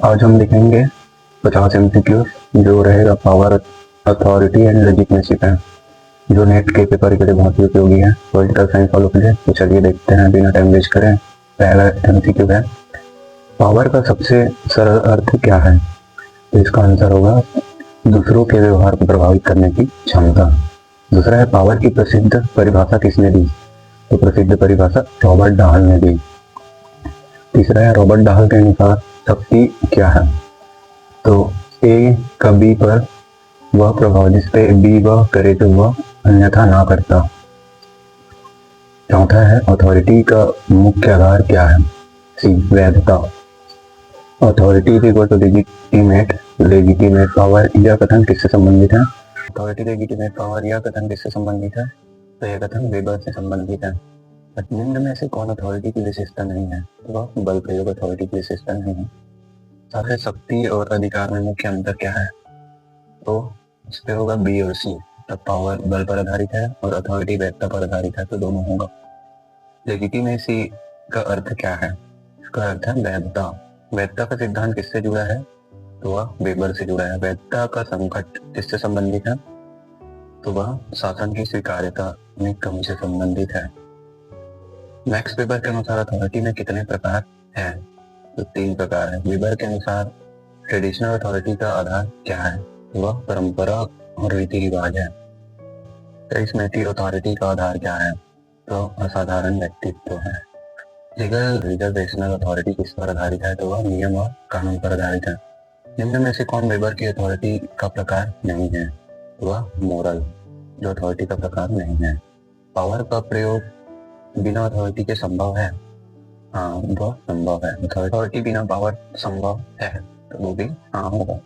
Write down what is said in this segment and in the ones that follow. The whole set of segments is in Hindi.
आज हम लिखेंगे 50 MCQ जो रहेगा पावर, अथॉरिटी एंड लेजिटमेसी पे, जो नेट के पेपर के लिए बहुत ही उपयोगी है पॉलिटिकल साइंस वालों के लिए। तो चलिए देखते हैं बिना टाइम वेस्ट करें। पहला MCQ है, पावर का सबसे सरल अर्थ क्या है? तो इसका आंसर होगा दूसरों के व्यवहार को प्रभावित करने की क्षमता। दूसरा है, पावर की प्रसिद्ध परिभाषा किसने दी? तो प्रसिद्ध परिभाषा रॉबर्ट डाहल ने दी। तीसरा है, रॉबर्ट डाहल के अनुसार शक्ति क्या है? तो ए का बी पर वह प्रभाव जिस पे बी वह करे जो वह अन्यथा ना करता। चौथा है, अथॉरिटी का मुख्य आधार क्या है? सी, वैधता। Authority is equal to legitimate legitimate power, यह कथन किससे संबंधित है? अथॉरिटी लेजिटिमेट पावर, यह कथन किससे संबंधित है? तो यह कथन वेबर से संबंधित है। निम्न में से कौन अथॉरिटी की विशेषता नहीं है? तो वह बल प्रयोग अथॉरिटी की विशेषता नहीं है। साथ शक्ति और अधिकार में मुख्य अंतर क्या है? तो इस पे होगा बी और सी। तब पावर बल पर आधारित है और अथॉरिटी वैधता पर आधारित है, तो दोनों होगा। लेजिटिमेसी का अर्थ क्या है? इसका अर्थ है वैधता। वैधता का सिद्धांत किससे जुड़ा है? तो वह वेबर से जुड़ा है। वैधता का संकट किससे संबंधित है? तो वह शासन की स्वीकार्यता में कमी से संबंधित है। मैक्स वेबर के अनुसार अथॉरिटी में कितने प्रकार हैं? तो 3 प्रकार है। वेबर के अनुसार ट्रेडिशनल अथॉरिटी का आधार क्या है? वह परंपरा और रीति रिवाज है। करिश्मेटिक अथॉरिटी का आधार क्या है? तो असाधारण व्यक्तित्व है। लीगल रिजर्वेशनल अथॉरिटी किस पर आधारित है? तो वह नियम और कानून पर आधारित है। निम्न में से कौन वेबर की अथॉरिटी का प्रकार नहीं है? वह मोरल, जो अथॉरिटी का प्रकार नहीं है। पावर का प्रयोग बिना अथॉरिटी के संभव है? हाँ, वह संभव है। अथॉरिटी बिना पावर संभव है, तो वो भी हाँ होगा।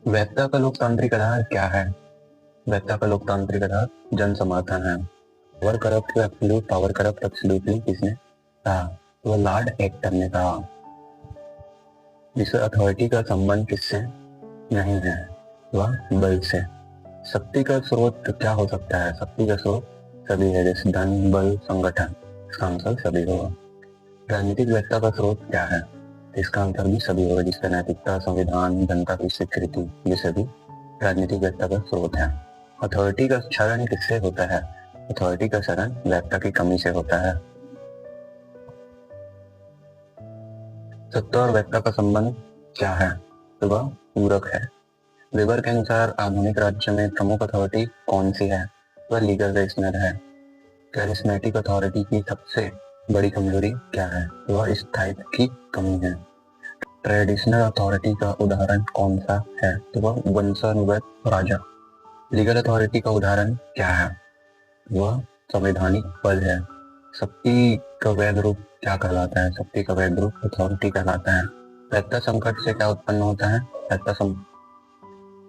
वैधता का लोकतांत्रिक आधार क्या है? वैधता का लोकतांत्रिक आधार जन समर्थन है। Power corrupt absolute, power corrupt absolutely किसने कहा? वह लॉर्ड एक्टर ने कहा। जिससे अथॉरिटी का संबंध किससे नहीं है? वह बल से। शक्ति का स्रोत क्या हो सकता है? शक्ति का स्रोत सभी है, जैसे धन, बल, संगठन। इसका आंसर सभी होगा। राजनीतिक वैधता का स्रोत क्या है? इसका आंसर भी सभी होगा, जिसका नैतिकता, संविधान, जनता की स्वीकृति, ये सभी राजनीतिक वैधता का स्रोत है। अथॉरिटी का क्षरण किससे होता है? अथॉरिटी का क्षरण वैधता की कमी से होता है। सत्ता और वैधता का संबंध क्या है? तो वह पूरक है। वेबर के अनुसार आधुनिक राज्य में प्रमुख अथॉरिटी कौन सी है? वह लीगल रेशनर है। कैरिस्मेटिक अथॉरिटी की सबसे बड़ी कमजोरी क्या है? वह स्थायित्व की कमी है। ट्रेडिशनल अथॉरिटी का उदाहरण कौन सा है? तो वह वंशानुगत राजा। लीगल अथॉरिटी का उदाहरण क्या है? वह संवैधानिक बल है। शक्ति का वैध रूप क्या कहलाता है? शक्ति का वैध रूप अथॉरिटी कहलाता है। वैधता संकट से क्या उत्पन्न होता है? वैधता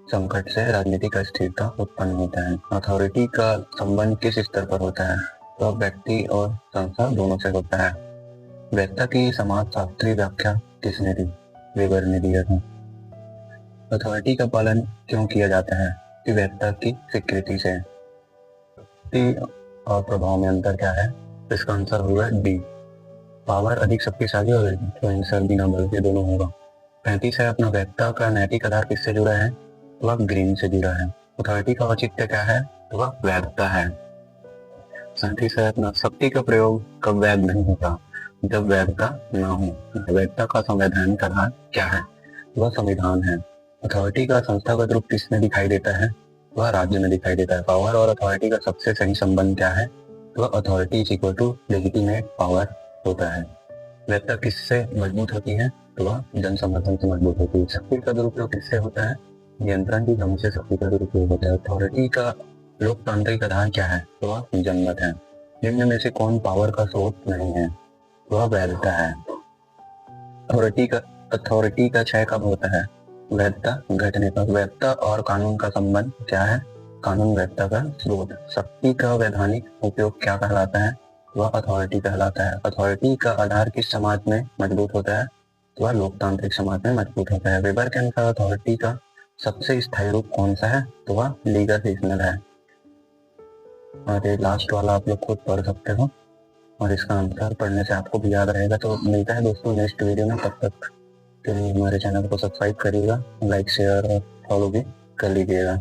संकट से राजनीतिक अस्थिरता उत्पन्न होता है। अथॉरिटी का संबंध किस स्तर पर होता है? तो व्यक्ति और संस्था दोनों से होता है। वैधता की समाजशास्त्रीय व्याख्या किसने दी? वेबर ने दिया था। अथॉरिटी का पालन क्यों किया जाता है? कि वैधता की स्वीकृति से। और प्रभाव में अंतर क्या है? इसका आंसर होगा डी। पावर अधिक शक्तिशाली और इन्फ्लुएंसर बिना बल के दोनों होगा। 35 है, अपना वैधता का नैतिक आधार किससे जुड़ा है? वह ग्रीन से जुड़ा है। अथॉरिटी का औचित्य क्या है? तो वह वैधता है। 37 है, अपना शक्ति का प्रयोग कब वैध नहीं होता? जब वैधता न हो। वैधता का संवैधानिक आधार क्या है? वह संविधान है। अथॉरिटी का संस्थागत रूप किसमें दिखाई देता है? वह राज्य में दिखाई देता है। पावर और अथॉरिटी का सबसे सही संबंध क्या है? वह authority is equal to legitimate power होता है। वैधता किससे मजबूत होती है? तो वह जन समर्थन से मजबूत होती है। शक्ति का दुरुपयोग किससे होता है? नियंत्रण की कमी से शक्ति का दुरुपयोग होता है। अथॉरिटी का लोकतांत्रिक आधार क्या है? तो वह जनमत है। निम्न में से कौन पावर का स्रोत नहीं है? वह वैधता है। अथॉरिटी का क्षय कब होता है? वैधता घटने पर। वैधता और कानून का संबंध क्या है? कानून वैधता का स्रोत। शक्ति का वैधानिक उपयोग क्या कहलाता है? वह अथॉरिटी कहलाता है। अथॉरिटी का आधार किस समाज में मजबूत होता है? वह लोकतांत्रिक समाज में मजबूत होता है। वेबर के अनुसार अथॉरिटी का सबसे स्थायी रूप कौन सा है? तो वह लीगल रेशनल है। और ये लास्ट वाला आप लोग खुद पढ़ सकते हो और इसका आंसर पढ़ने से आपको भी याद रहेगा। तो मिलता है दोस्तों नेक्स्ट वीडियो में, तब तक तो हमारे चैनल को सब्सक्राइब करिएगा, लाइक शेयर और फॉलो भी कर लीजिएगा।